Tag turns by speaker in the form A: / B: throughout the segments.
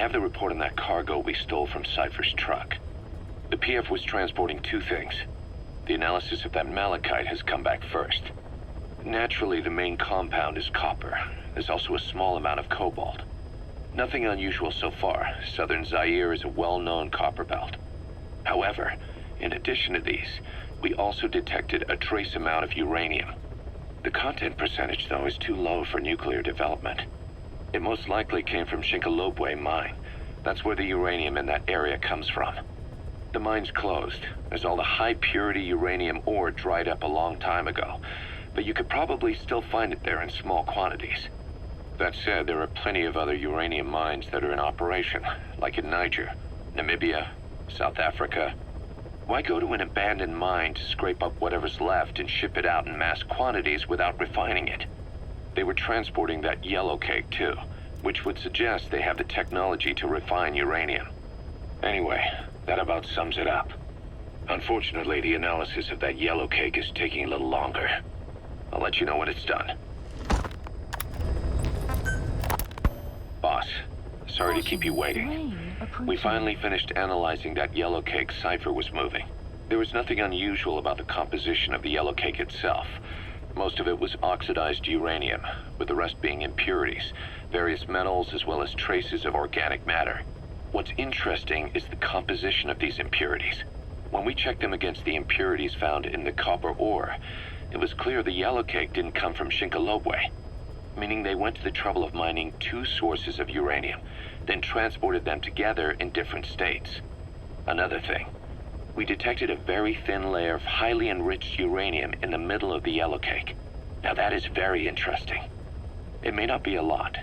A: have the report on that cargo we stole from Cipher's truck. The PF was transporting two things. The analysis of that malachite has come back first. Naturally, the main compound is copper. There's also a small amount of cobalt. Nothing unusual so far. Southern Zaire is a well-known copper belt. However, in addition to these, we also detected a trace amount of uranium. The content percentage, though, is too low for nuclear development. It most likely came from Shinkolobwe Mine. That's where the uranium in that area comes from. The mine's closed, as all the high-purity uranium ore dried up a long time ago, but you could probably still find it there in small quantities. That said, there are plenty of other uranium mines that are in operation, like in Niger, Namibia, South Africa. Why go to an abandoned mine to scrape up whatever's left and ship it out in mass quantities without refining it? They were transporting that Yellowcake too, which would suggest they have the technology to refine uranium. Anyway, that about sums it up. Unfortunately, the analysis of that Yellowcake is taking a little longer. I'll let you know when it's done. Boss, sorry to keep you waiting. We finally finished analyzing that Yellowcake Cipher was moving. There was nothing unusual about the composition of the Yellowcake itself. Most of it was oxidized uranium, with the rest being impurities, various metals as well as traces of organic matter. What's interesting is the composition of these impurities. When we checked them against the impurities found in the copper ore, it was clear the Yellowcake didn't come from Shinkolobwe, meaning they went to the trouble of mining two sources of uranium, then transported them together in different states. Another thing, we detected a very thin layer of highly enriched uranium in the middle of the Yellowcake. Now that is very interesting. It may not be a lot,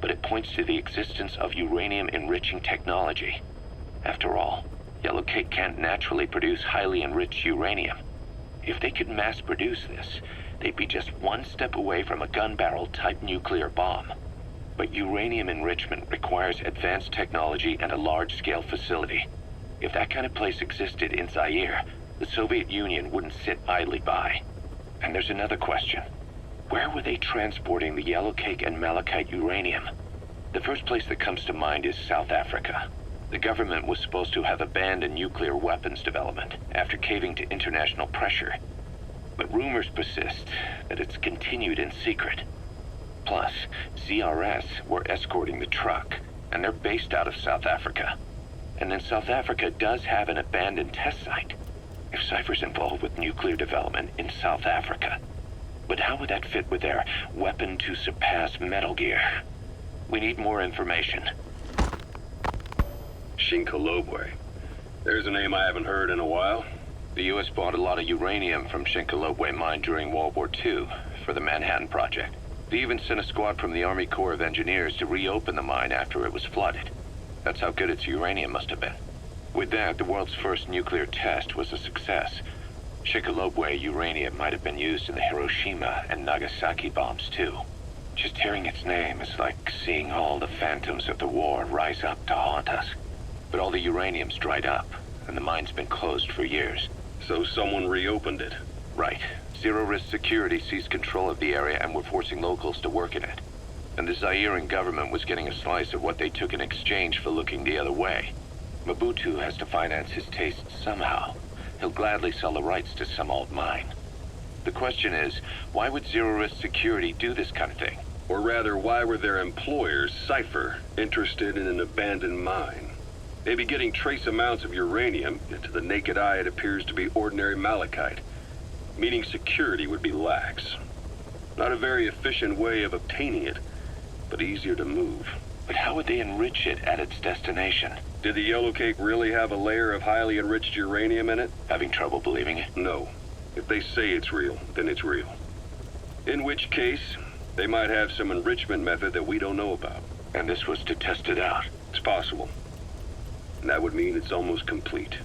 A: but it points to the existence of uranium-enriching technology. After all, Yellowcake can't naturally produce highly enriched uranium. If they could mass-produce this, they'd be just one step away from a gun barrel-type nuclear bomb. But uranium enrichment requires advanced technology and a large-scale facility. If that kind of place existed in Zaire, the Soviet Union wouldn't sit idly by. And there's another question. Where were they transporting the Yellowcake and malachite uranium? The first place that comes to mind is South Africa. The government was supposed to have abandoned nuclear weapons development after caving to international pressure. But rumors persist that it's continued in secret. Plus, ZRS were escorting the truck, and they're based out of South Africa. And then South Africa does have an abandoned test site. If Cipher's involved with nuclear development in South Africa, but how would that fit with their weapon to surpass Metal Gear? We need more information.
B: Shinkolobwe. There's a name I haven't heard in a while.
A: The U.S. bought a lot of uranium from Shinkolobwe Mine during World War II for the Manhattan Project. They even sent a squad from the Army Corps of Engineers to reopen the mine after it was flooded. That's how good its uranium must have been. With that, the world's first nuclear test was a success. Shinkolobwe uranium might have been used in the Hiroshima and Nagasaki bombs too. Just hearing its name is like seeing all the phantoms of the war rise up to haunt us. But all the uranium's dried up, and the mine's been closed for years.
B: So someone reopened it.
A: Right. Zero-risk security seized control of the area and were forcing locals to work in it. And the Zairean government was getting a slice of what they took in exchange for looking the other way. Mobutu has to finance his tastes somehow. He'll gladly sell the rights to some old mine. The question is, why would zero-risk security do this kind of thing?
B: Or rather, why were their employers, Cipher, interested in an abandoned mine? They'd be getting trace amounts of uranium, yet to the naked eye it appears to be ordinary malachite, meaning security would be lax. Not a very efficient way of obtaining it, but easier to move.
A: But how would they enrich it at its destination?
B: Did the Yellowcake really have a layer of highly enriched uranium in it?
A: Having trouble believing it?
B: No. If they say it's real, then it's real. In which case, they might have some enrichment method that we don't know about.
A: And this was to test it out?
B: It's possible. And that would mean it's almost complete.